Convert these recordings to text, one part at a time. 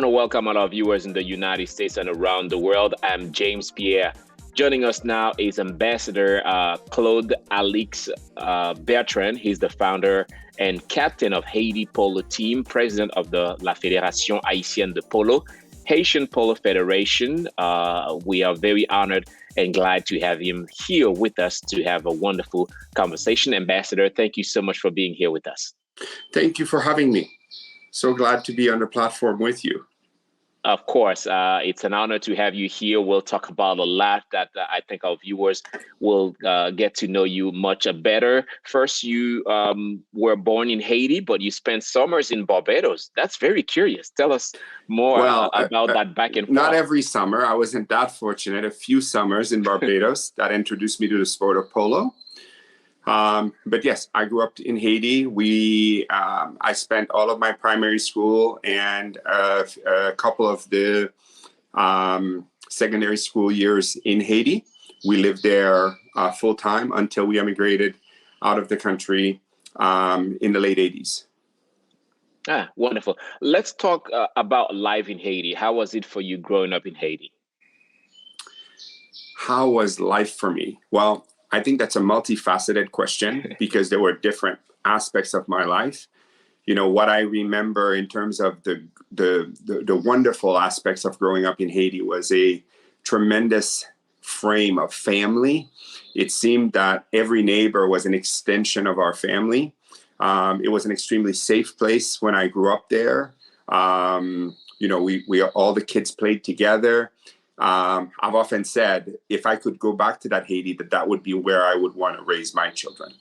want to welcome all our viewers in the United States and around the world. I'm James Pierre. Joining us now is Ambassador Clause Alix Bertand. He's the founder and captain of Haiti Polo Team, president of the La Fédération Haïtienne de Polo, Haitian Polo Federation. We are very honored and glad to have him here with us to have a wonderful conversation. Ambassador, thank you so much for being here with us. Thank you for having me. So glad to be on the platform with you. Of course, it's an honor to have you here. We'll talk about a lot that I think our viewers will get to know you much better. First, you were born in Haiti, but you spent summers in Barbados. That's very curious. Tell us more about that back and forth. Not every summer. I wasn't that fortunate. A few summers in Barbados that introduced me to the sport of polo. But yes, I grew up in Haiti. I spent all of my primary school and a couple of the secondary school years in Haiti. We lived there full time until we emigrated out of the country in the late 80s. Ah, wonderful. Let's talk about life in Haiti. How was it for you growing up in Haiti? How was life for me? Well, I think that's a multifaceted question because there were different aspects of my life. You know, what I remember in terms of the wonderful aspects of growing up in Haiti was a tremendous frame of family. It seemed that every neighbor was an extension of our family. It was an extremely safe place when I grew up there. You know, we all the kids played together. I've often said, if I could go back to that Haiti, that would be where I would want to raise my children.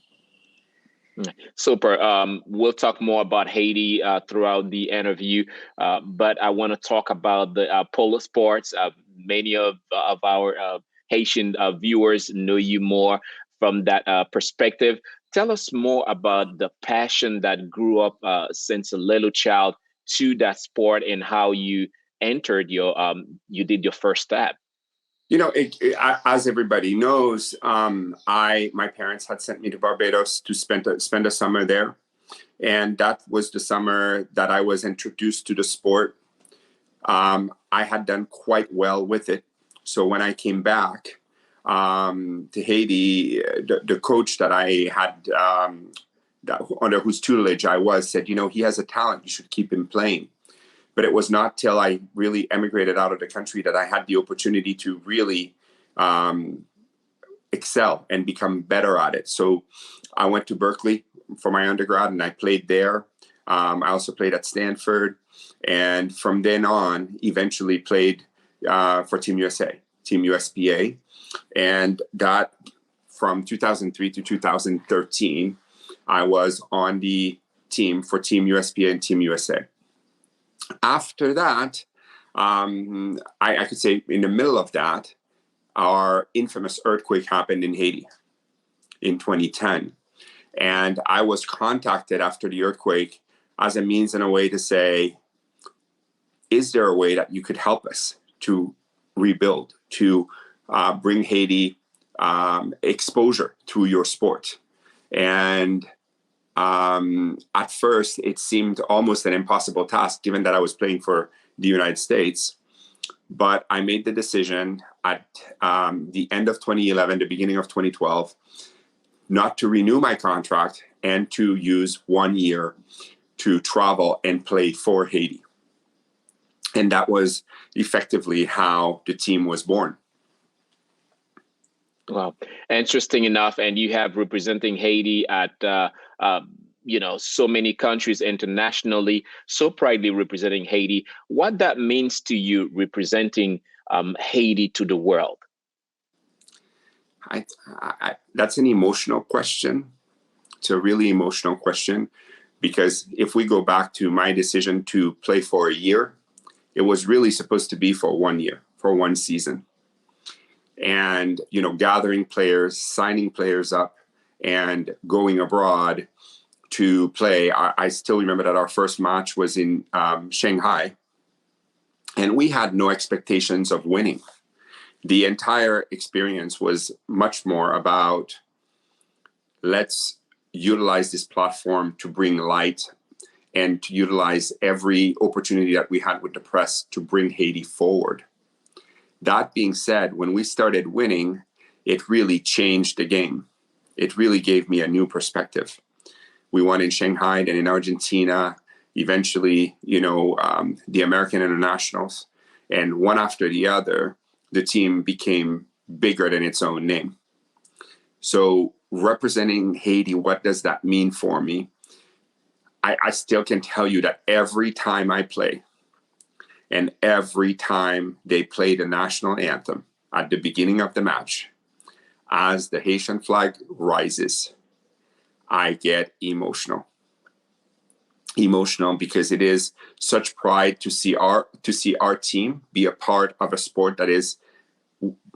Super. We'll talk more about Haiti throughout the interview, but I want to talk about the polo sports. Many of our Haitian viewers know you more from that perspective. Tell us more about the passion that grew up since a little child to that sport and how you entered you did your first step. You know, as everybody knows, my parents had sent me to Barbados to spend a summer there, and that was the summer that I was introduced to the sport. I had done quite well with it, so when I came back to Haiti, the coach that I had under whose tutelage I was said, you know, he has a talent, you should keep him playing. But it was not till I really emigrated out of the country that I had the opportunity to really excel and become better at it. So I went to Berkeley for my undergrad and I played there. I also played at Stanford. And from then on, eventually played for Team USA, Team USPA. And that from 2003 to 2013, I was on the team for Team USPA and Team USA. After that, I could say in the middle of that, our infamous earthquake happened in Haiti in 2010. And I was contacted after the earthquake as a means and a way to say, is there a way that you could help us to rebuild, to bring Haiti exposure to your sport? And at first, it seemed almost an impossible task, given that I was playing for the United States. But I made the decision at the end of 2011, the beginning of 2012, not to renew my contract and to use 1 year to travel and play for Haiti. And that was effectively how the team was born. Wow, interesting enough. And you have representing Haiti at so many countries internationally, so proudly representing Haiti. What that means to you, representing Haiti to the world? That's an emotional question. It's a really emotional question, because if we go back to my decision to play for a year, it was really supposed to be for 1 year, for one season. And, you know, gathering players, signing players up, and going abroad to play. I still remember that our first match was in Shanghai, and we had no expectations of winning. The entire experience was much more about, let's utilize this platform to bring light and to utilize every opportunity that we had with the press to bring Haiti forward. That being said, when we started winning, it really changed the game. It really gave me a new perspective. We won in Shanghai and in Argentina, eventually, the American internationals, and one after the other, the team became bigger than its own name. So representing Haiti, what does that mean for me? I still can tell you that every time I play, and every time they play the national anthem at the beginning of the match, as the Haitian flag rises, I get emotional. Emotional because it is such pride to see our team be a part of a sport that is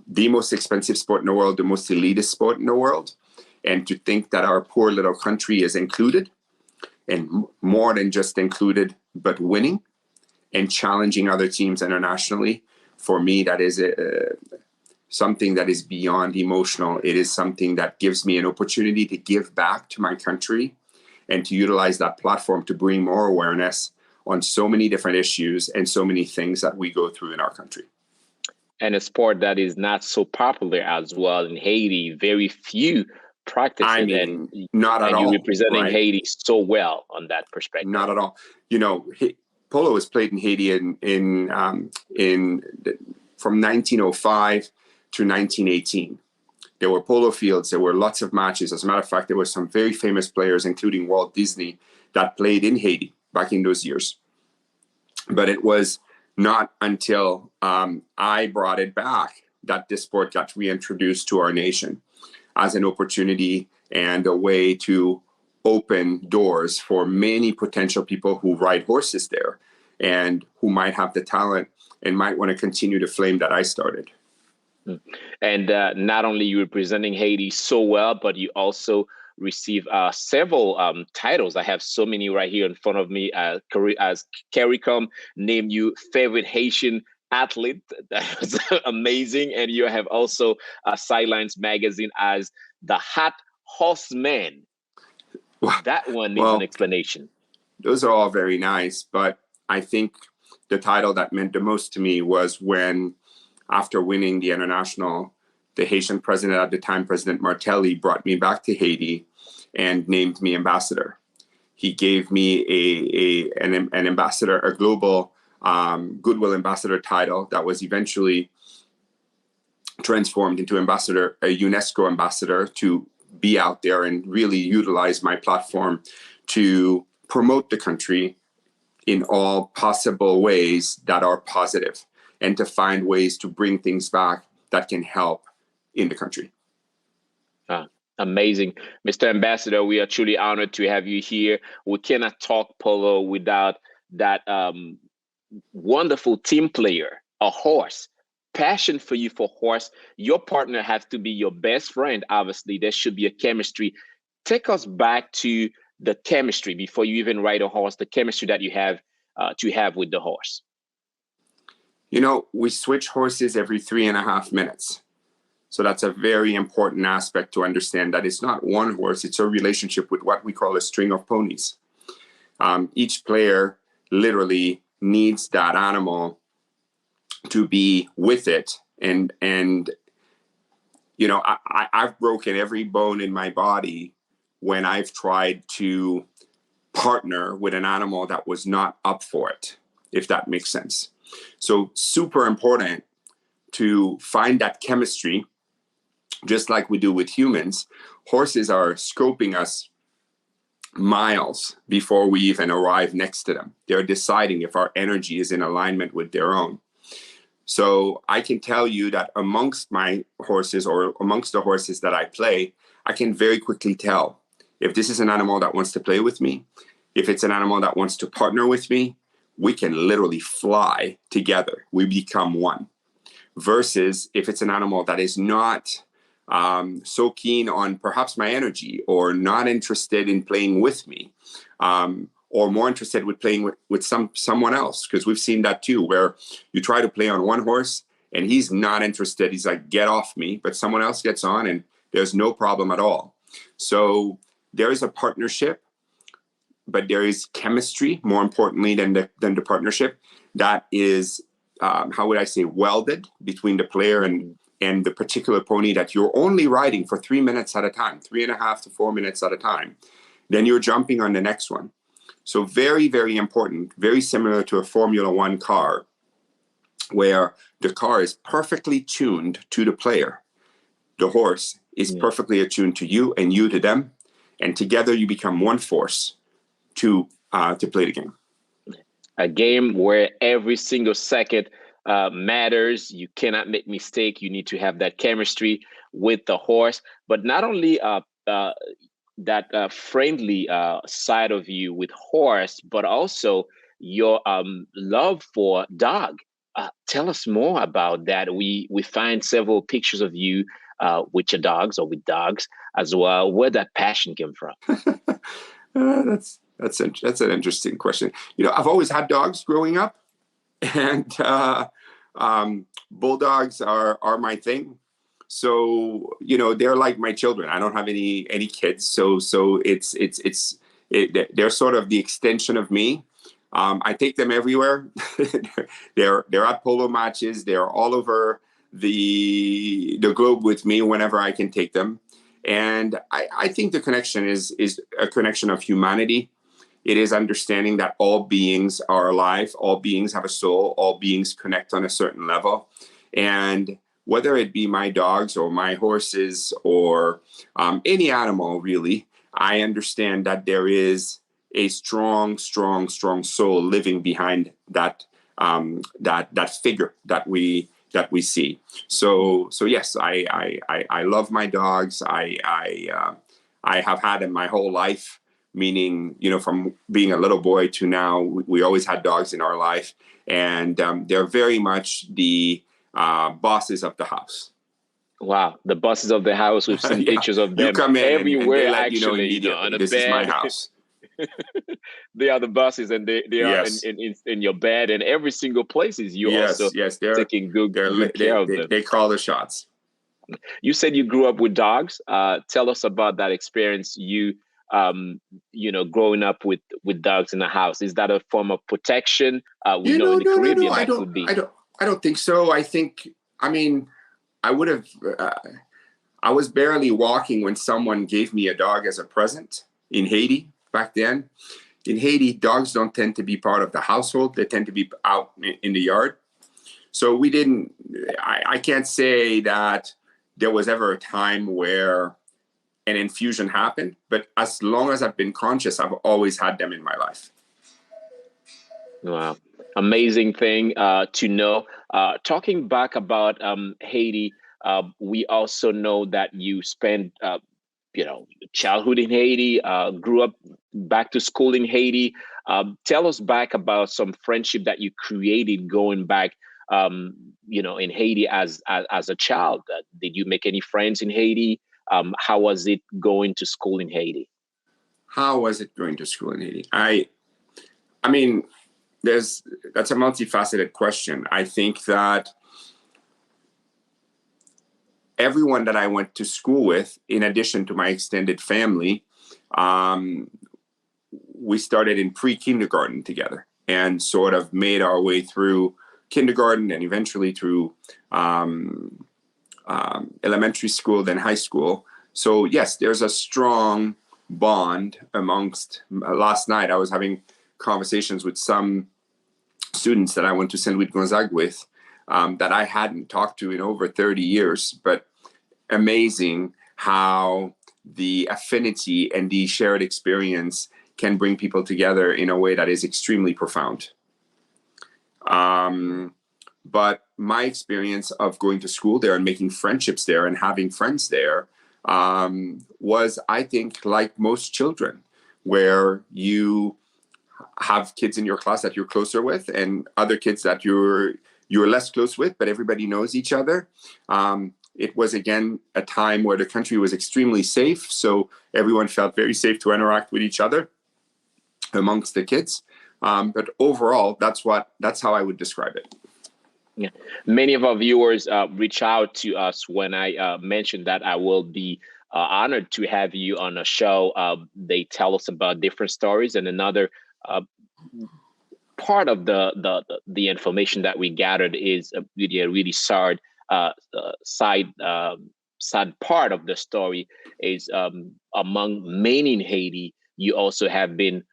the most expensive sport in the world, the most elitist sport in the world, and to think that our poor little country is included, and more than just included, but winning and challenging other teams internationally. For me, that is something that is beyond emotional. It is something that gives me an opportunity to give back to my country and to utilize that platform to bring more awareness on so many different issues and so many things that we go through in our country. And a sport that is not so popular as well in Haiti. Very few practice it. And not at all. You're representing right? Haiti so well on that perspective. Not at all. Polo was played in Haiti from 1905 to 1918. There were polo fields. There were lots of matches. As a matter of fact, there were some very famous players, including Walt Disney, that played in Haiti back in those years. But it was not until I brought it back that this sport got reintroduced to our nation as an opportunity and a way to open doors for many potential people who ride horses there and who might have the talent and might want to continue the flame that I started. And not only you representing Haiti so well, but you also receive several titles. I have so many right here in front of me. As CARICOM named you favorite Haitian athlete. That was amazing. And you have also Sidelines magazine as the hot horseman. That one needs an explanation. Those are all very nice, but I think the title that meant the most to me was when, after winning the international, the Haitian president at the time, President Martelly, brought me back to Haiti and named me ambassador. He gave me an ambassador, a global goodwill ambassador title that was eventually transformed into a UNESCO ambassador, to be out there and really utilize my platform to promote the country in all possible ways that are positive, and to find ways to bring things back that can help in the country. Amazing. Mr. Ambassador, we are truly honored to have you here. We cannot talk polo without that wonderful team player, a horse. Passion for you for horse. Your partner has to be your best friend. Obviously, there should be a chemistry. Take us back to the chemistry before you even ride a horse, the chemistry that you have with the horse. We switch horses every 3.5 minutes. So that's a very important aspect to understand, that it's not one horse, it's a relationship with what we call a string of ponies. Each player literally needs that animal to be with it. And I've broken every bone in my body when I've tried to partner with an animal that was not up for it, if that makes sense. So super important to find that chemistry, just like we do with humans. Horses are scoping us miles before we even arrive next to them. They're deciding if our energy is in alignment with their own. So I can tell you that amongst my horses, or amongst the horses that I play, I can very quickly tell if this is an animal that wants to play with me, if it's an animal that wants to partner with me. We can literally fly together. We become one. Versus if it's an animal that is not so keen on perhaps my energy, or not interested in playing with me, or more interested with playing with someone else. Because we've seen that too, where you try to play on one horse and he's not interested. He's like, get off me. But someone else gets on and there's no problem at all. So there is a partnership. there is chemistry more importantly than the partnership that is, how would I say, welded between the player and the particular pony that you're only riding for 3 minutes at a time, 3.5 to 4 minutes at a time. Then you're jumping on the next one. So very, very important, very similar to a Formula One car, where the car is perfectly tuned to the player. The horse is perfectly attuned to you and you to them. And together you become one force to play the game. A game where every single second matters. You cannot make mistake. You need to have that chemistry with the horse, but not only that friendly side of you with horse, but also your love for dog. Tell us more about that. We find several pictures of you with your dogs or with dogs as well. Where that passion came from? That's an interesting question. You know, I've always had dogs growing up, and bulldogs are my thing. So, you know, they're like my children. I don't have any kids, so they're sort of the extension of me. I take them everywhere. they're at polo matches. They're all over the globe with me whenever I can take them. And I think the connection is a connection of humanity. It is understanding that all beings are alive, all beings have a soul, all beings connect on a certain level. And whether it be my dogs or my horses or any animal, really, I understand that there is a strong soul living behind that figure that we see. So yes, I love my dogs. I have had them my whole life. Meaning, you know, from being a little boy to now, we always had dogs in our life, and they're very much the bosses of the house. Wow, the bosses of the house. We've seen pictures of them everywhere. Actually, on a this bed. Is my house. They are the bosses, and they are in your bed, and every single places you also taking good care of them. They call the shots. You said you grew up with dogs. Tell us about that experience. You know, growing up with dogs in the house. Is that a form of protection? We know in the Caribbean that could be. I don't think so. I mean, I would have. I was barely walking when someone gave me a dog as a present in Haiti back then. In Haiti, dogs don't tend to be part of the household. They tend to be out in the yard. So we didn't. I can't say that there was ever a time where an infusion happened, but as long as I've been conscious, I've always had them in my life. Wow. Amazing thing to know. Talking back about Haiti, we also know that you spent, childhood in Haiti, grew up back to school in Haiti. Tell us back about some friendship that you created going back, in Haiti as a child. Did you make any friends in Haiti? How was it going to school in Haiti? How was it going to school in Haiti? I mean, that's a multifaceted question. I think that everyone that I went to school with, in addition to my extended family, we started in pre-kindergarten together and sort of made our way through kindergarten and eventually through elementary school, then high school. So yes, there's a strong bond amongst. Last night I was having conversations with some students that I went to St. Louis Gonzague with that I hadn't talked to in over 30 years, but amazing how the affinity and the shared experience can bring people together in a way that is extremely profound. But my experience of going to school there and making friendships there and having friends there was, I think, like most children, where you have kids in your class that you're closer with and other kids that you're less close with, but everybody knows each other. It was, again, a time where the country was extremely safe, so everyone felt very safe to interact with each other amongst the kids. But overall, that's how I would describe it. Yeah, many of our viewers reach out to us when I mentioned that I will be honored to have you on a show. They tell us about different stories, and another part of the information that we gathered is really a really sad sad part of the story is among many in Haiti. You also have been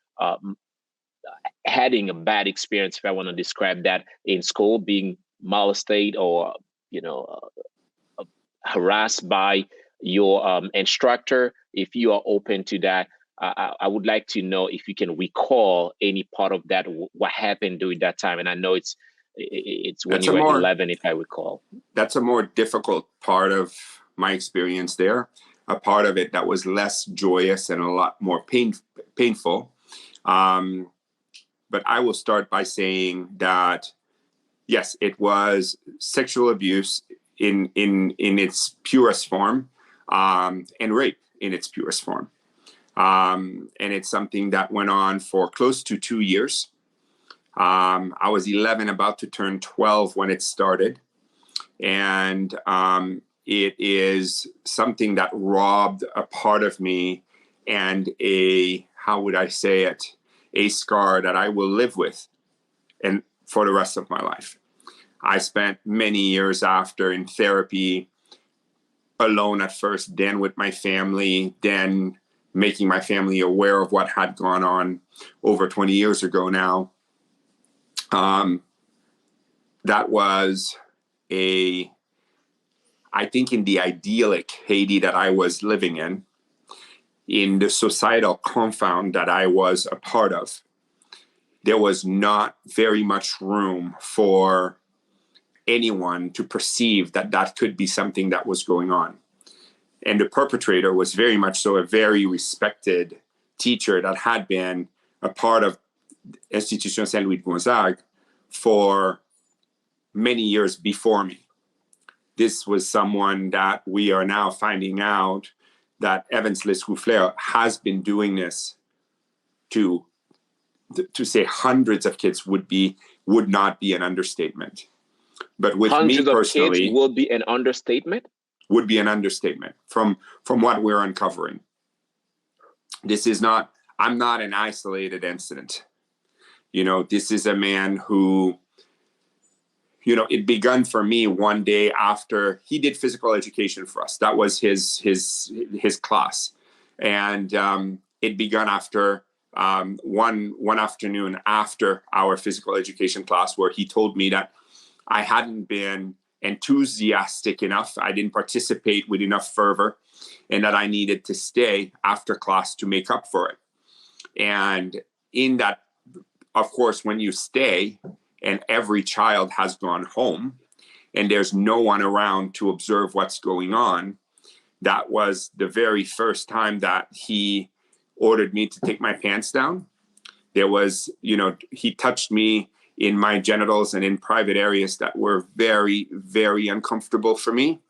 having a bad experience, if I want to describe that, in school, being molested or you know harassed by your instructor. If you are open to that, I would like to know if you can recall any part of that, what happened during that time. And I know it's when you were 11, if I recall. That's a more difficult part of my experience there. A part of it that was less joyous and a lot more painful. But I will start by saying that, yes, it was sexual abuse in its purest form, and rape in its purest form. And it's something that went on for close to 2 years. I was 11, about to turn 12 when it started. And it is something that robbed a part of me and how would I say it, a scar that I will live with and for the rest of my life. I spent many years after in therapy, alone at first, then with my family, then making my family aware of what had gone on over 20 years ago now. That was I think in the idyllic Haiti that I was living in the societal confound that I was a part of, there was not very much room for anyone to perceive that that could be something that was going on. And the perpetrator was very much so a very respected teacher that had been a part of Institution Saint-Louis de Gonzague for many years before me. This was someone that we are now finding out that Evans Lescouflair has been doing this to say hundreds of kids would not be an understatement. But with hundreds me personally, of kids would be an understatement. Would be an understatement from what we're uncovering. This is not. I'm not an isolated incident. This is a man who, it begun for me one day after he did physical education for us. That was his class, and it begun after one afternoon after our physical education class, where he told me that I hadn't been enthusiastic enough. I didn't participate with enough fervor, and that I needed to stay after class to make up for it. And in that, of course, when you stay and every child has gone home and there's no one around to observe what's going on, that was the very first time that he ordered me to take my pants down. There was, he touched me in my genitals and in private areas that were very, very uncomfortable for me.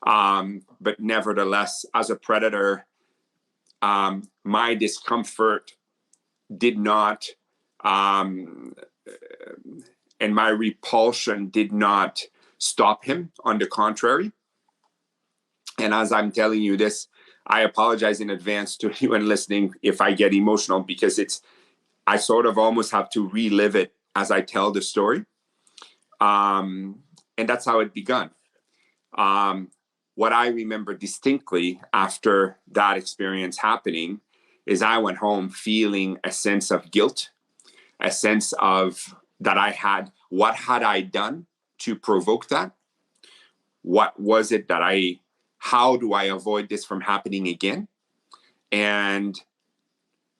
But nevertheless, as a predator, my discomfort did not, and my repulsion did not stop him. On the contrary. And as I'm telling you this, I apologize in advance to anyone listening if I get emotional, because I sort of almost have to relive it as I tell the story. And that's how it begun. What I remember distinctly after that experience happening is I went home feeling a sense of guilt, a sense of that what had I done to provoke that? What was it how do I avoid this from happening again? And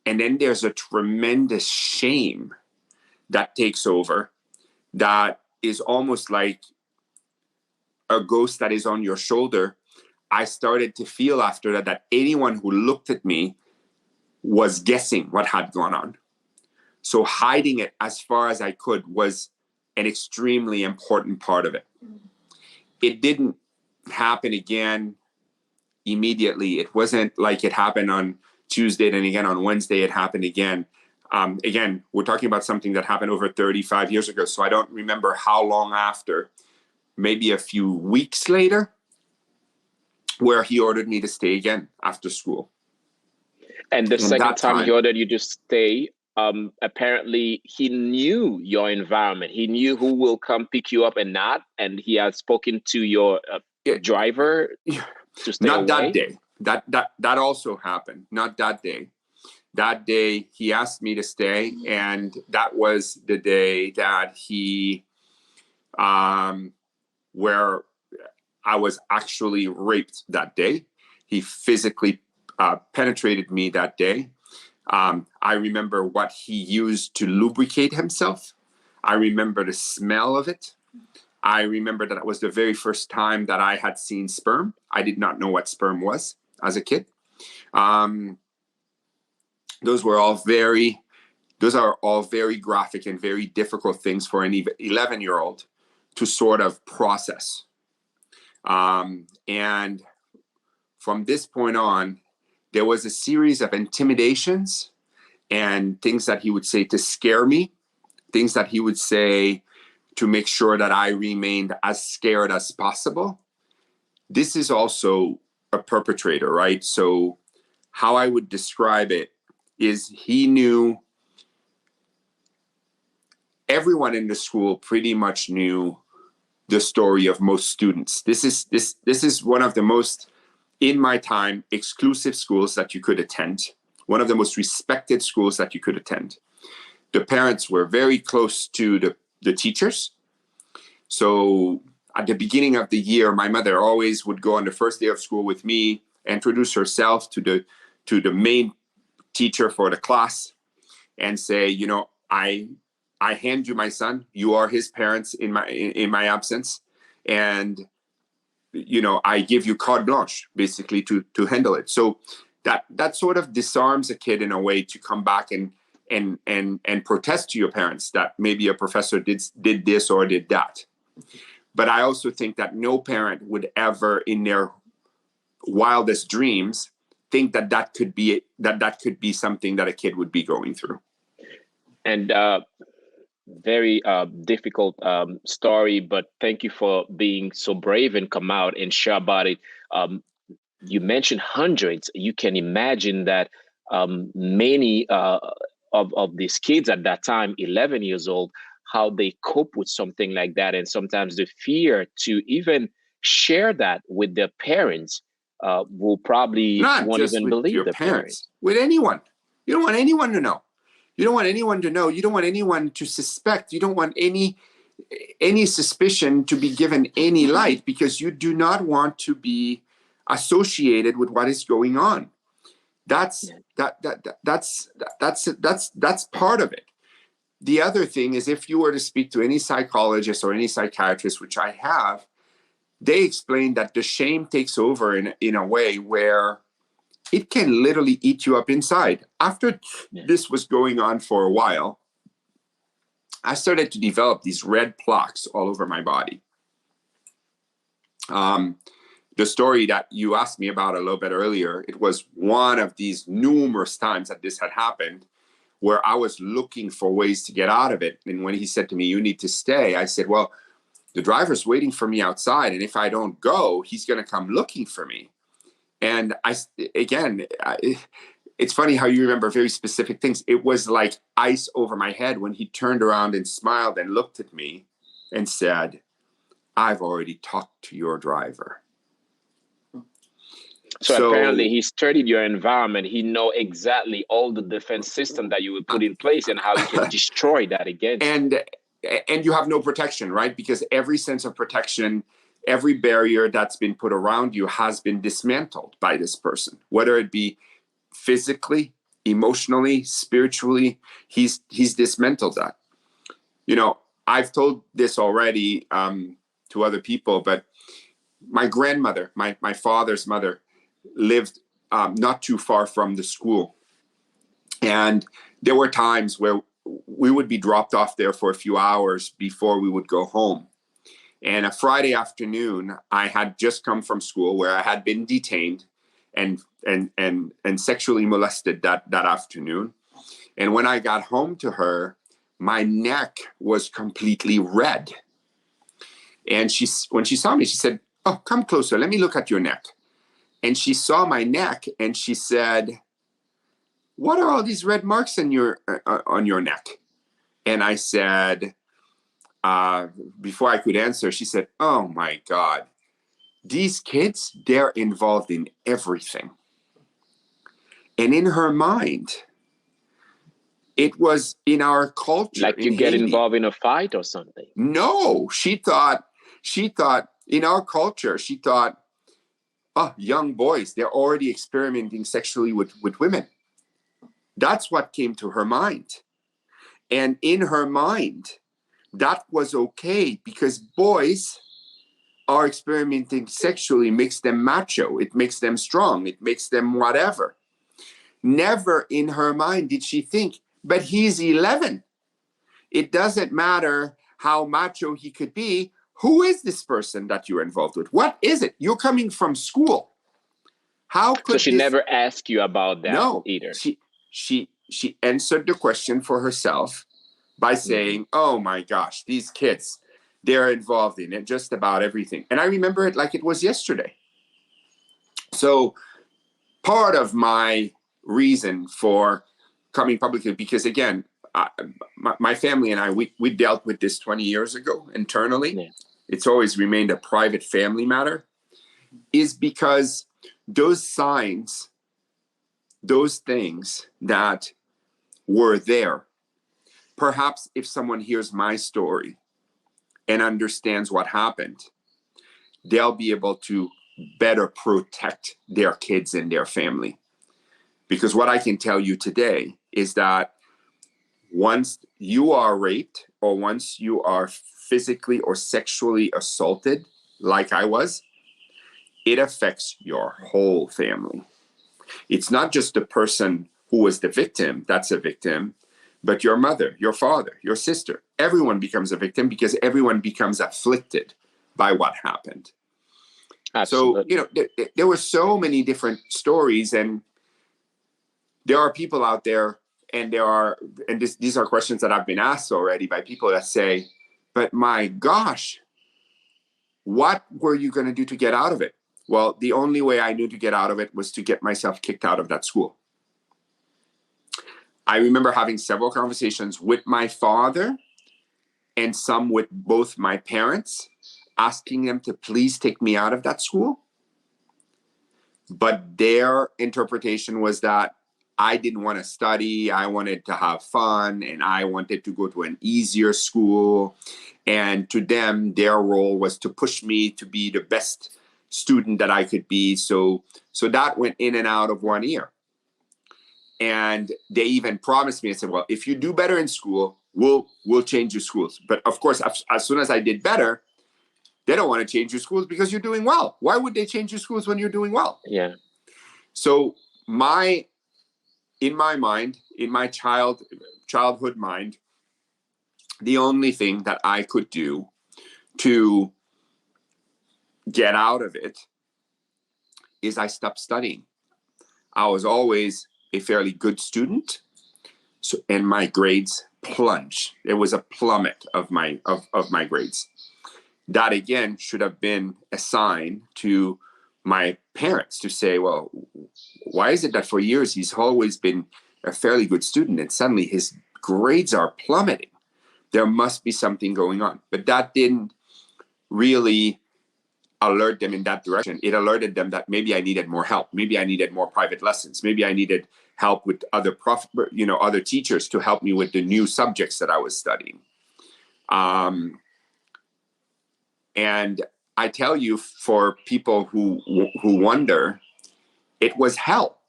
then there's a tremendous shame that takes over, that is almost like a ghost that is on your shoulder. I started to feel after that anyone who looked at me was guessing what had gone on. So hiding it as far as I could was an extremely important part of it. It didn't happen again immediately. It wasn't like it happened on Tuesday, then again on Wednesday it happened again. Again, we're talking about something that happened over 35 years ago, so I don't remember how long after, maybe a few weeks later. where he ordered me to stay again after school. And the And second that time he time, ordered you to stay, apparently he knew your environment. He knew who will come pick you up and not, and he had spoken to your it, driver to stay not that away. day. That also happened. Not that day. That day he asked me to stay, and that was the day that he, where I was actually raped that day. He physically penetrated me that day. I remember what he used to lubricate himself. I remember the smell of it. I remember that it was the very first time that I had seen sperm. I did not know what sperm was as a kid. Those are all very graphic and very difficult things for an 11-year-old to sort of process. And from this point on, there was a series of intimidations and things that he would say to scare me, things that he would say to make sure that I remained as scared as possible. This is also a perpetrator, right? So how I would describe it is he knew, everyone in the school pretty much knew the story of most students. This is one of the most, in my time, exclusive schools that you could attend. One of the most respected schools that you could attend. The parents were very close to the teachers. So at the beginning of the year, my mother always would go on the first day of school with me, introduce herself to the main teacher for the class, and say, you know, I hand you my son. You are his parents in my absence, and you know, I give you carte blanche basically to handle it. So that sort of disarms a kid in a way to come back and protest to your parents that maybe a professor did this or did that. But I also think that no parent would ever, in their wildest dreams, think that could be something that a kid would be going through. And very difficult story, but thank you for being so brave and come out and share about it. You mentioned hundreds. You can imagine that many of these kids at that time, 11 years old, how they cope with something like that, and sometimes the fear to even share that with their parents will probably won't even believe the parents. With anyone. You don't want anyone to know. You don't want anyone to know. You don't want anyone to suspect. You don't want any suspicion to be given any light, because you do not want to be associated with what is going on. That's part of it. The other thing is, if you were to speak to any psychologist or any psychiatrist, which I have, they explain that the shame takes over in a way where it can literally eat you up inside. After this was going on for a while, I started to develop these red plaques all over my body. The story that you asked me about a little bit earlier, it was one of these numerous times that this had happened, where I was looking for ways to get out of it. And when he said to me, you need to stay, I said, well, the driver's waiting for me outside, and if I don't go, he's going to come looking for me. And it's funny how you remember very specific things. It was like ice over my head when he turned around and smiled and looked at me and said, I've already talked to your driver. So apparently he studied your environment. He know exactly all the defense system that you would put in place and how he can destroy that against you. And you have no protection, right? Because every sense of protection, every barrier that's been put around you has been dismantled by this person, whether it be physically, emotionally, spiritually. He's dismantled that. You know, I've told this already to other people, but my grandmother, my father's mother, lived not too far from the school. And there were times where we would be dropped off there for a few hours before we would go home. And a Friday afternoon, I had just come from school where I had been detained and sexually molested that afternoon. And when I got home to her, my neck was completely red. And when she saw me, she said, oh, come closer. Let me look at your neck. And she saw my neck and she said, "What are all these red marks on your neck?" And I said, before I could answer, she said, "Oh my God, these kids, they're involved in everything." And in her mind, it was in our culture. Like you get involved in a fight or something. No, she thought in our culture, she thought, oh, young boys, they're already experimenting sexually with women. That's what came to her mind. And in her mind, that was okay because boys are experimenting sexually, makes them macho, it makes them strong, it makes them whatever. Never in her mind did she think, but he's 11. It doesn't matter how macho he could be. Who is this person that you're involved with? What is it? You're coming from school. How could so she never asked you about that either? She answered the question for herself by saying, oh my gosh, these kids, they're involved in it, just about everything. And I remember it like it was yesterday. So part of my reason for coming publicly, because again, my family and I, we dealt with this 20 years ago internally. Yeah. It's always remained a private family matter, is because those signs, those things that were there, perhaps if someone hears my story and understands what happened, they'll be able to better protect their kids and their family. Because what I can tell you today is that once you are raped or once you are physically or sexually assaulted, like I was, it affects your whole family. It's not just the person who was the victim that's a victim, but your mother, your father, your sister. Everyone becomes a victim because everyone becomes afflicted by what happened. Absolutely. So, there were so many different stories, and there are people out there, and these are questions that have been asked already by people that say, but my gosh, what were you going to do to get out of it? Well, the only way I knew to get out of it was to get myself kicked out of that school. I remember having several conversations with my father and some with both my parents, asking them to please take me out of that school. But their interpretation was that I didn't want to study, I wanted to have fun, and I wanted to go to an easier school. And to them, their role was to push me to be the best student that I could be. So that went in and out of one ear. And they even promised me, I said, well, if you do better in school, we'll change your schools. But of course, as soon as I did better, they don't want to change your schools because you're doing well. Why would they change your schools when you're doing well? Yeah. So in my mind, in my childhood mind, the only thing that I could do to get out of it is I stopped studying. I was always a fairly good student, and my grades plunged. There was a plummet of my grades. That again should have been a sign to my parents to say, well, why is it that for years he's always been a fairly good student and suddenly his grades are plummeting? There must be something going on. But that didn't really alert them in that direction. It alerted them that maybe I needed more help. Maybe I needed more private lessons. Maybe I needed help with other teachers to help me with the new subjects that I was studying. And I tell you, for people who wonder, it was hell.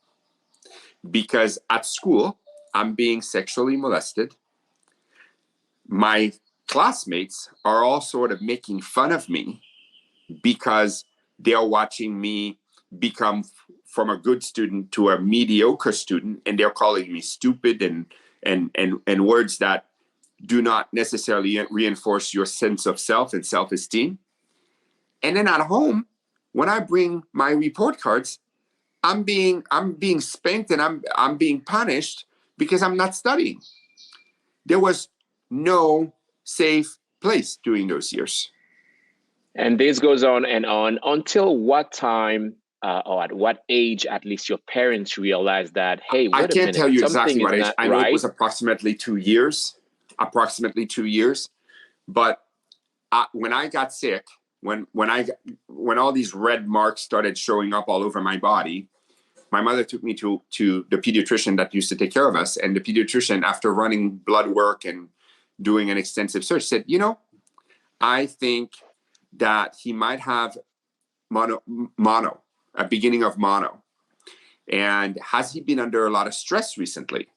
Because at school, I'm being sexually molested. My classmates are all sort of making fun of me because they're watching me become from a good student to a mediocre student, and they're calling me stupid and words that do not necessarily reinforce your sense of self and self-esteem. And then at home, when I bring my report cards, I'm being spanked and I'm being punished because I'm not studying. There was no safe place during those years. And this goes on and on until what time or at what age, at least, your parents realized that, hey, I wait a can't tell minute, you something exactly is what age. not I know it was right. approximately 2 years. Approximately 2 years. But when I got sick, when all these red marks started showing up all over my body, my mother took me to the pediatrician that used to take care of us. And the pediatrician, after running blood work and doing an extensive search, said, you know, I think that he might have mono, a beginning of mono. And has he been under a lot of stress recently?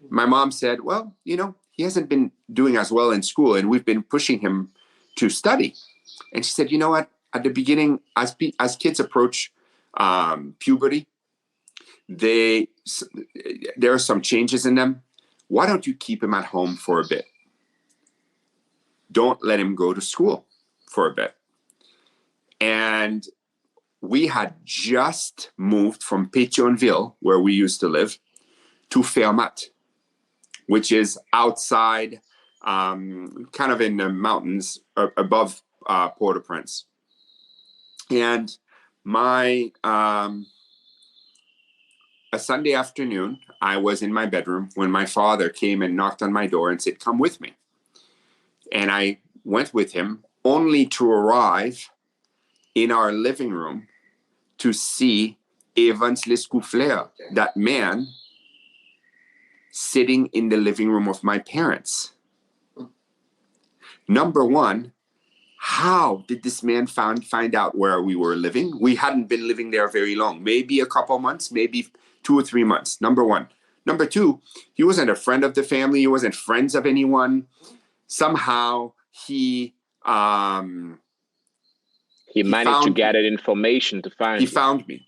My mom said, well, you know, he hasn't been doing as well in school, and we've been pushing him to study. And she said, you know what? At the beginning, as kids approach puberty, there are some changes in them. Why don't you keep him at home for a bit? Don't let him go to school for a bit. And we had just moved from Pétionville, where we used to live, to Fermat, which is outside, kind of in the mountains above Port-au-Prince. And a Sunday afternoon, I was in my bedroom when my father came and knocked on my door and said, come with me. And I went with him, only to arrive in our living room to see Evans Lescouflair, that man, sitting in the living room of my parents. Number one, how did this man find out where we were living? We hadn't been living there very long, maybe a couple months, maybe 2 or 3 months, number one. Number two, he wasn't a friend of the family. He wasn't friends of anyone. Somehow he He managed to found gather information to find he you. found me.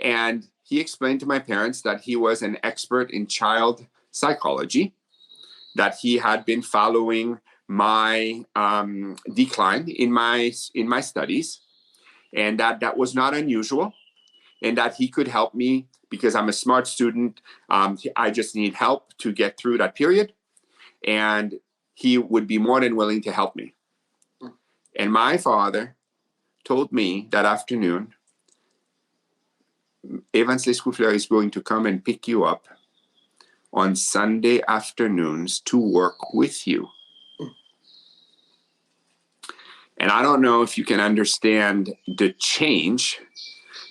And he explained to my parents that he was an expert in child psychology, that he had been following my decline in my studies, and that was not unusual, and that he could help me because I'm a smart student. I just need help to get through that period, and he would be more than willing to help me. And my father told me that afternoon, Evans Lescouflair is going to come and pick you up on Sunday afternoons to work with you. And I don't know if you can understand the change,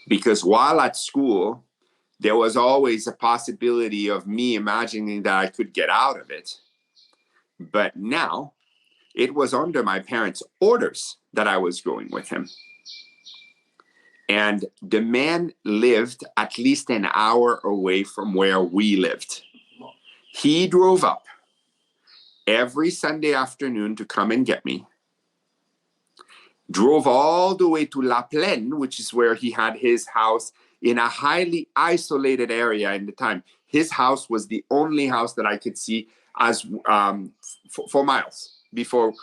because while at school, there was always a possibility of me imagining that I could get out of it. But now it was under my parents' orders that I was going with him. And the man lived at least an hour away from where we lived. He drove up every Sunday afternoon to come and get me. Drove all the way to La Plaine, which is where he had his house, in a highly isolated area in the time. His house was the only house that I could see as for miles before,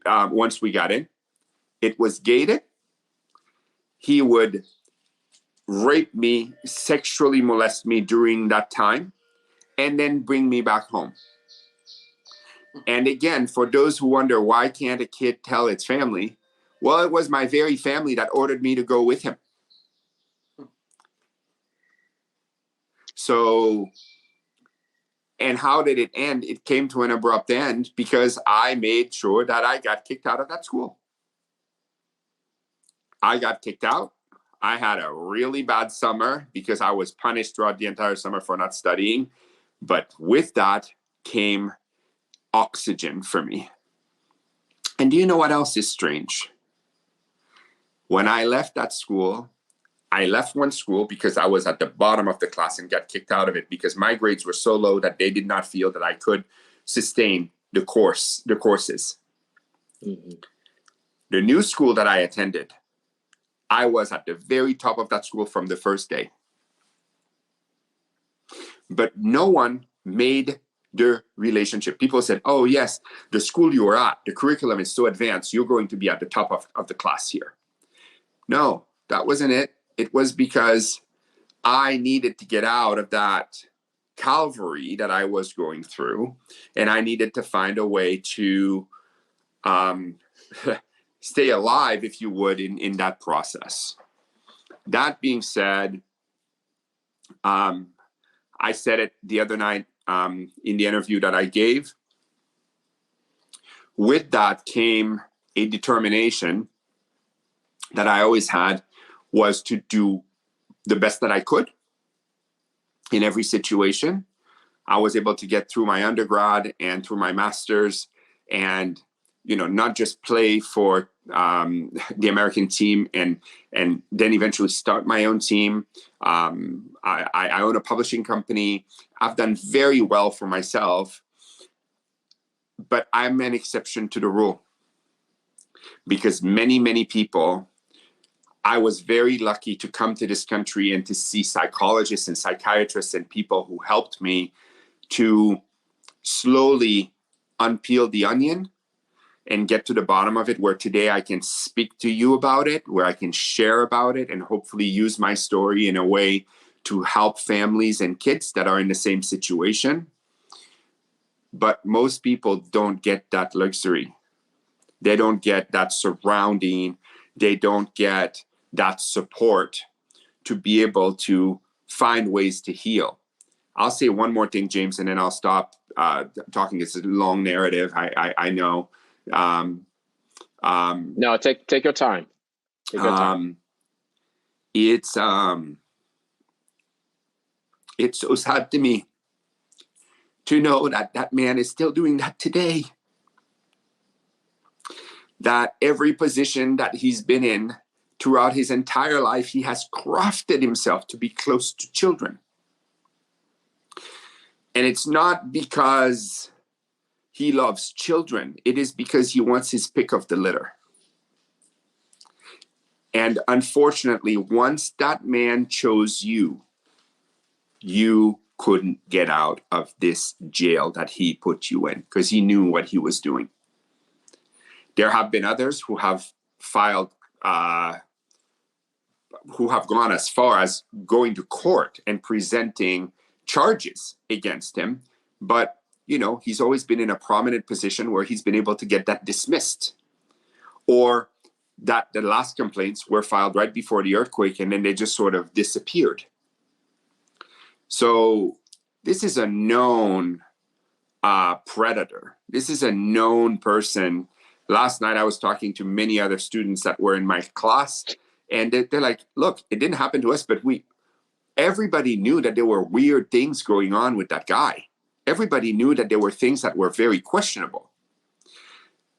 once we got in. It was gated. He would rape me, sexually molest me during that time, and then bring me back home. And again, for those who wonder, why can't a kid tell its family? Well, it was my very family that ordered me to go with him. So, and how did it end? It came to an abrupt end because I made sure that I got kicked out of that school. I got kicked out. I had a really bad summer because I was punished throughout the entire summer for not studying. But with that came oxygen for me. And do you know what else is strange? When I left that school, I left one school because I was at the bottom of the class and got kicked out of it because my grades were so low that they did not feel that I could sustain the courses. Mm-hmm. The new school that I attended, I was at the very top of that school from the first day. But no one made the relationship. People said, oh yes, the school you are at, the curriculum is so advanced, you're going to be at the top of the class here. No, that wasn't it. It was because I needed to get out of that Calvary that I was going through, and I needed to find a way to stay alive, if you would, in that process. That being said, I said it the other night in the interview that I gave. With that came a determination that I always had, was to do the best that I could in every situation. I was able to get through my undergrad and through my master's, and not just play for the American team and then eventually start my own team. I own a publishing company. I've done very well for myself, but I'm an exception to the rule, because many people, I was very lucky to come to this country and to see psychologists and psychiatrists and people who helped me to slowly unpeel the onion and get to the bottom of it, where today I can speak to you about it, where I can share about it, and hopefully use my story in a way to help families and kids that are in the same situation. But most people don't get that luxury. They don't get that surrounding. They don't get that support to be able to find ways to heal. I'll say one more thing, James, and then I'll stop talking. It's a long narrative. I know. No, take your time. Take your time. It's so sad to me to know that that man is still doing that today. That every position that he's been in throughout his entire life, he has crafted himself to be close to children. And it's not because he loves children. It is because he wants his pick of the litter. And unfortunately, once that man chose you, you couldn't get out of this jail that he put you in, because he knew what he was doing. There have been others who have filed, who have gone as far as going to court and presenting charges against him. But, he's always been in a prominent position where he's been able to get that dismissed. Or that the last complaints were filed right before the earthquake, and then they just sort of disappeared. So this is a known predator. This is a known person. Last night I was talking to many other students that were in my class, and they're like, look, it didn't happen to us, but everybody knew that there were weird things going on with that guy. Everybody knew that there were things that were very questionable.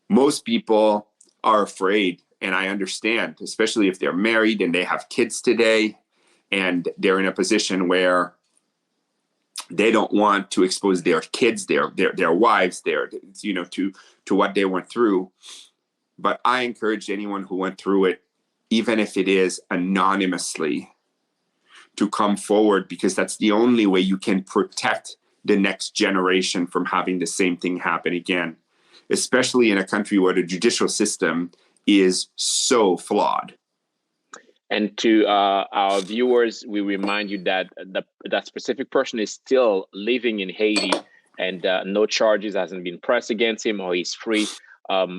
Most people are afraid, and I understand, especially if they're married and they have kids today, and they're in a position where they don't want to expose their kids, their wives, to what they went through. But I encourage anyone who went through it, even if it is anonymously, to come forward, because that's the only way you can protect the next generation from having the same thing happen again, especially in a country where the judicial system is so flawed. And to our viewers, we remind you that that specific person is still living in Haiti, and no charges hasn't been pressed against him, or he's free.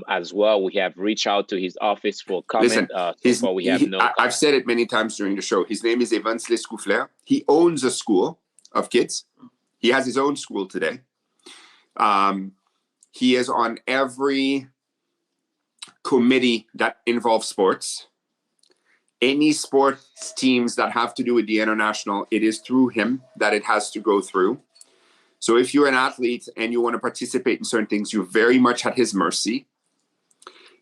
As well, we have reached out to his office for comment. Listen, no. I've said it many times during the show. His name is Evans Lescouflair. He owns a school of kids. He has his own school today. He is on every committee that involves sports. Any sports teams that have to do with the international, it is through him that it has to go through. So if you're an athlete and you want to participate in certain things, you're very much at his mercy.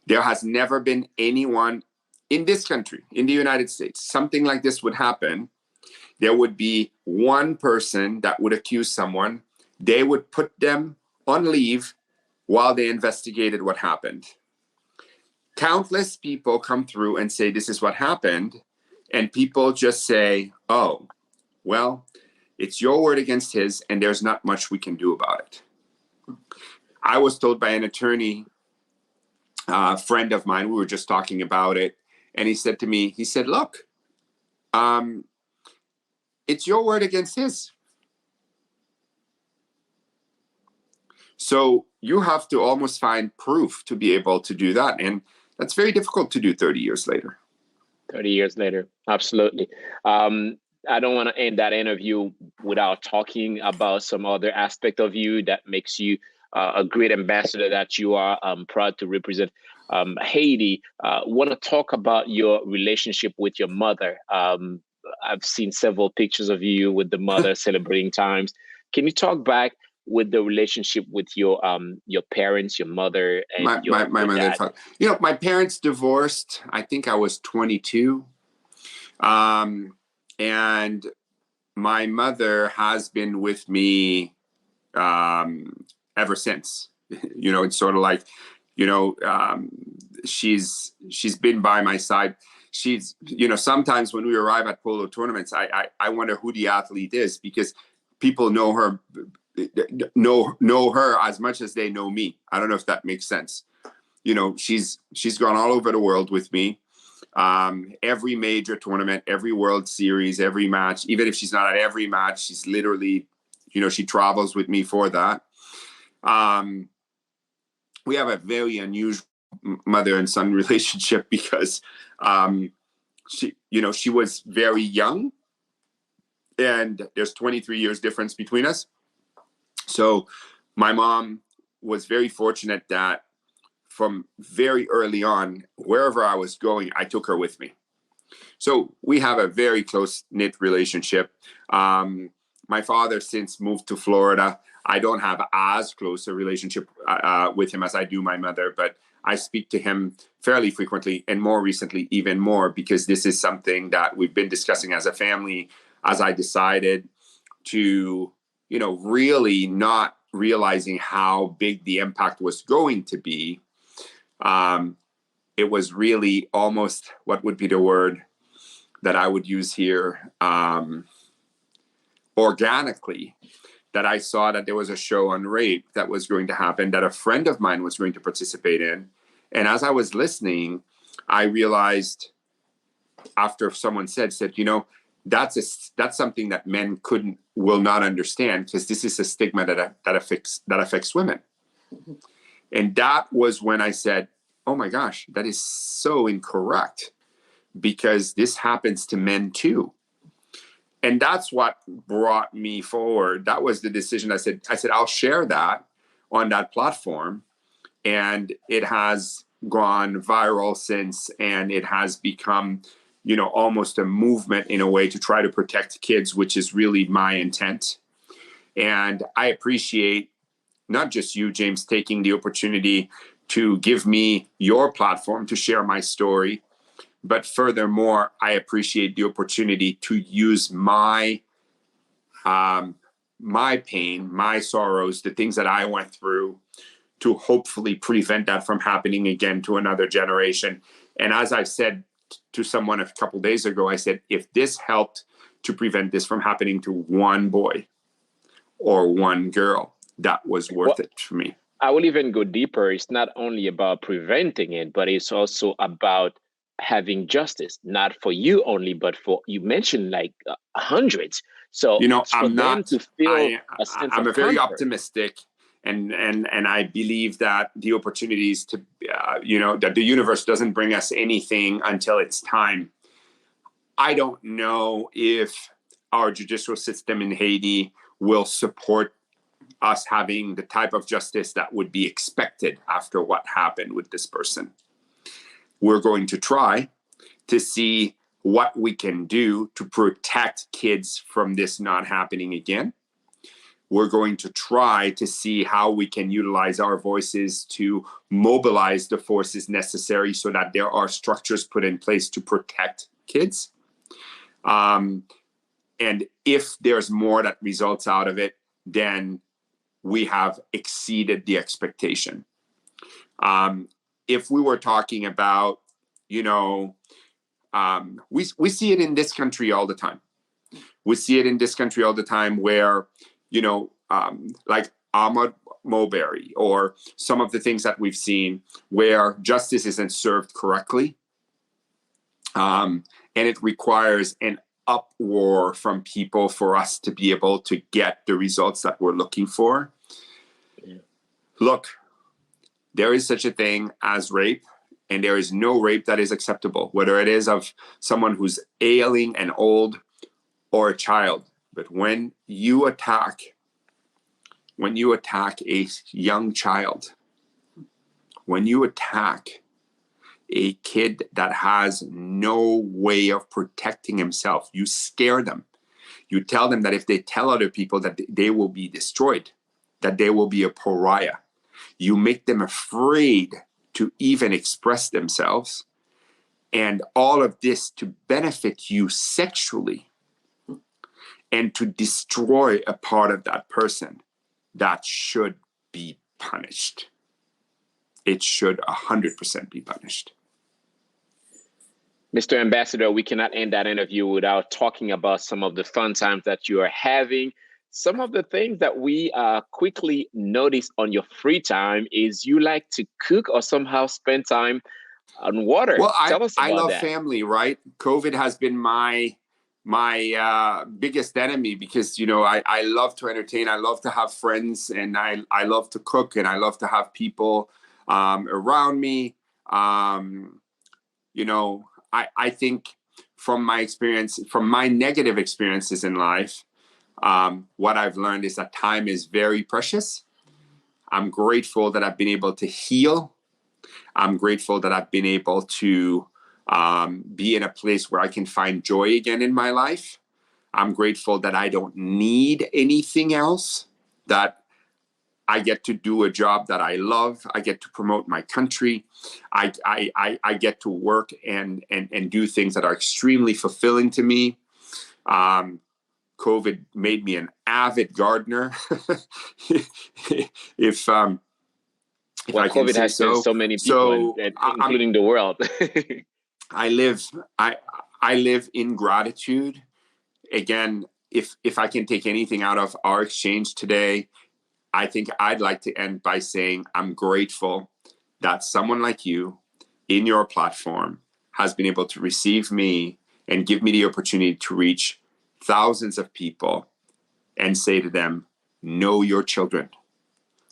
There has never been anyone in this country, in the United States, something like this would happen. There would be one person that would accuse someone. They would put them on leave while they investigated what happened. Countless people come through and say, this is what happened. And people just say, oh, well, it's your word against his, and there's not much we can do about it. I was told by an attorney, friend of mine, we were just talking about it, and he said to me, look, it's your word against his. So you have to almost find proof to be able to do that. And that's very difficult to do 30 years later. 30 years later. Absolutely. I don't want to end that interview without talking about some other aspect of you that makes you a great ambassador that you are, proud to represent Haiti. Want to talk about your relationship with your mother. I've seen several pictures of you with the mother celebrating times. Can you talk back with the relationship with your parents, your mother, and My your mother and dad? father. You know, my parents divorced. I think I was 22. And my mother has been with me ever since. You know, it's sort of like, you know, she's been by my side. She's, you know, sometimes when we arrive at polo tournaments, I wonder who the athlete is, because people know her as much as they know me. I don't know if that makes sense. You know, she's gone all over the world with me. Every major tournament, every World Series, every match. Even if she's not at every match, she's literally, you know, she travels with me for that. We have a very unusual mother and son relationship because she, you know, she was very young, and there's 23 years difference between us. So my mom was very fortunate that from very early on, wherever I was going, I took her with me. So we have a very close-knit relationship. My father since moved to Florida. I don't have as close a relationship with him as I do my mother, but I speak to him fairly frequently, and more recently, even more, because this is something that we've been discussing as a family as I decided to, you know, really not realizing how big the impact was going to be. It was really almost, what would be the word that I would use here, organically, that I saw that there was a show on rape that was going to happen, that a friend of mine was going to participate in. And as I was listening, I realized, after someone said, you know, that's something that men will not understand, because this is a stigma that affects women. And that was when I said, oh my gosh, that is so incorrect, because this happens to men too. And that's what brought me forward. That was the decision. I said, I'll share that on that platform. And it has gone viral since, and it has become, you know, almost a movement in a way to try to protect kids, which is really my intent. And I appreciate not just you, James, taking the opportunity to give me your platform to share my story, but furthermore, I appreciate the opportunity to use my pain, my sorrows, the things that I went through, to hopefully prevent that from happening again to another generation. And as I said to someone a couple days ago, I said, if this helped to prevent this from happening to one boy or one girl, that was worth it for me. I will even go deeper. It's not only about preventing it, but it's also about having justice, not for you only, but for, you mentioned like hundreds. So, you know, for them to feel a sense of I'm a very comfort. optimistic, and I believe that the opportunities to, you know, that the universe doesn't bring us anything until it's time. I don't know if our judicial system in Haiti will support us having the type of justice that would be expected after what happened with this person. We're going to try to see what we can do to protect kids from this not happening again. We're going to try to see how we can utilize our voices to mobilize the forces necessary so that there are structures put in place to protect kids. And if there's more that results out of it, then we have exceeded the expectation. If we were talking about, you know, we see it in this country all the time. We see it in this country all the time where, you know, like Ahmaud Mulberry, or some of the things that we've seen where justice isn't served correctly. And it requires an uproar from people for us to be able to get the results that we're looking for. Yeah. Look, there is such a thing as rape. And there is no rape that is acceptable, whether it is of someone who's ailing and old or a child. But when you attack a young child, when you attack a kid that has no way of protecting himself, you scare them. You tell them that if they tell other people that they will be destroyed, that they will be a pariah. You make them afraid to even express themselves. And all of this to benefit you sexually and to destroy a part of that person that should be punished. It should 100% be punished. Mr. Ambassador, we cannot end that interview without talking about some of the fun times that you are having. Some of the things that we quickly notice on your free time is you like to cook or somehow spend time on water. Well, Tell us about I love that. family, right? COVID has been my biggest enemy because, I love to entertain. I love to have friends, and I love to cook, and I love to have people around me. I think from my experience, from my negative experiences in life, what I've learned is that time is very precious. I'm grateful that I've been able to heal. I'm grateful that I've been able to be in a place where I can find joy again in my life. I'm grateful that I don't need anything else, that I get to do a job that I love. I get to promote my country. I get to work and do things that are extremely fulfilling to me. COVID made me an avid gardener. if I can COVID say has changed so many people, including the world. I live in gratitude. Again, if I can take anything out of our exchange today, I think I'd like to end by saying I'm grateful that someone like you in your platform has been able to receive me and give me the opportunity to reach thousands of people and say to them, know your children,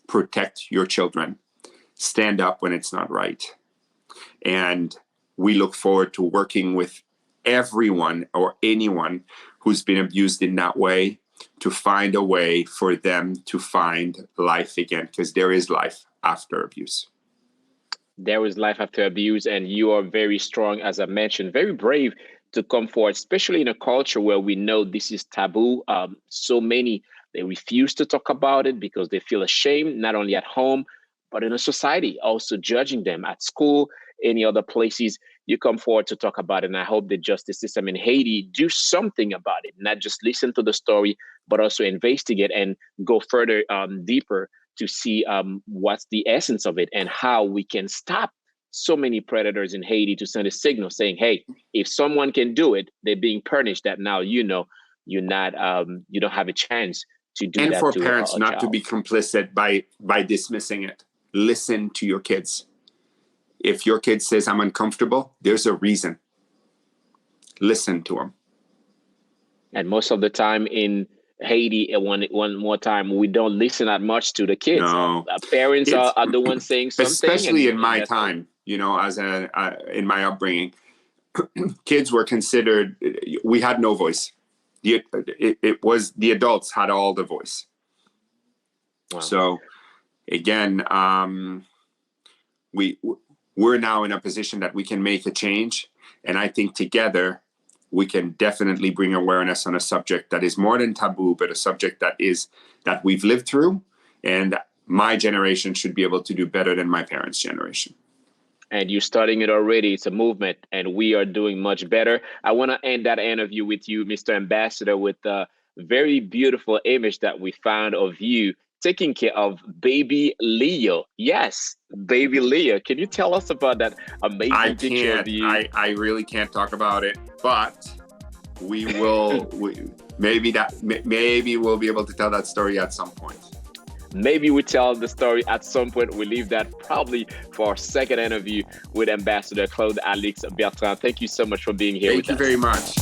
protect your children, stand up when it's not right. And we look forward to working with everyone or anyone who's been abused in that way, to find a way for them to find life again, because there is life after abuse. There is life after abuse, and you are very strong, as I mentioned, very brave to come forward, especially in a culture where we know this is taboo. So many, they refuse to talk about it because they feel ashamed, not only at home, but in a society, also judging them at school, any other places. You come forward to talk about it, and I hope the justice system in Haiti do something about it, not just listen to the story, but also investigate and go further deeper to see what's the essence of it and how we can stop so many predators in Haiti, to send a signal saying, hey, if someone can do it, they're being punished, that now you're not you don't have a chance to do and that. And for to parents a not child. to be complicit by dismissing it. Listen to your kids. If your kid says I'm uncomfortable, there's a reason. Listen to them. And most of the time in Haiti, one more time, we don't listen that much to the kids. No. Parents are the ones saying something. Especially in my time, as in my upbringing, kids were considered, we had no voice. It was the adults had all the voice. Wow. So again, we're now in a position that we can make a change. And I think together we can definitely bring awareness on a subject that is more than taboo, but a subject that we've lived through. And my generation should be able to do better than my parents' generation. And you're starting it already. It's a movement, and we are doing much better. I want to end that interview with you, Mr. Ambassador, with a very beautiful image that we found of you taking care of baby Leo. Yes, baby Leo. Can you tell us about that amazing picture of you? I really can't talk about it, but we will. Maybe we'll be able to tell that story at some point. Maybe we tell the story at some point. We leave that probably for our second interview with Ambassador Clause Alix Bertand. Thank you so much for being here with us. Thank you very much.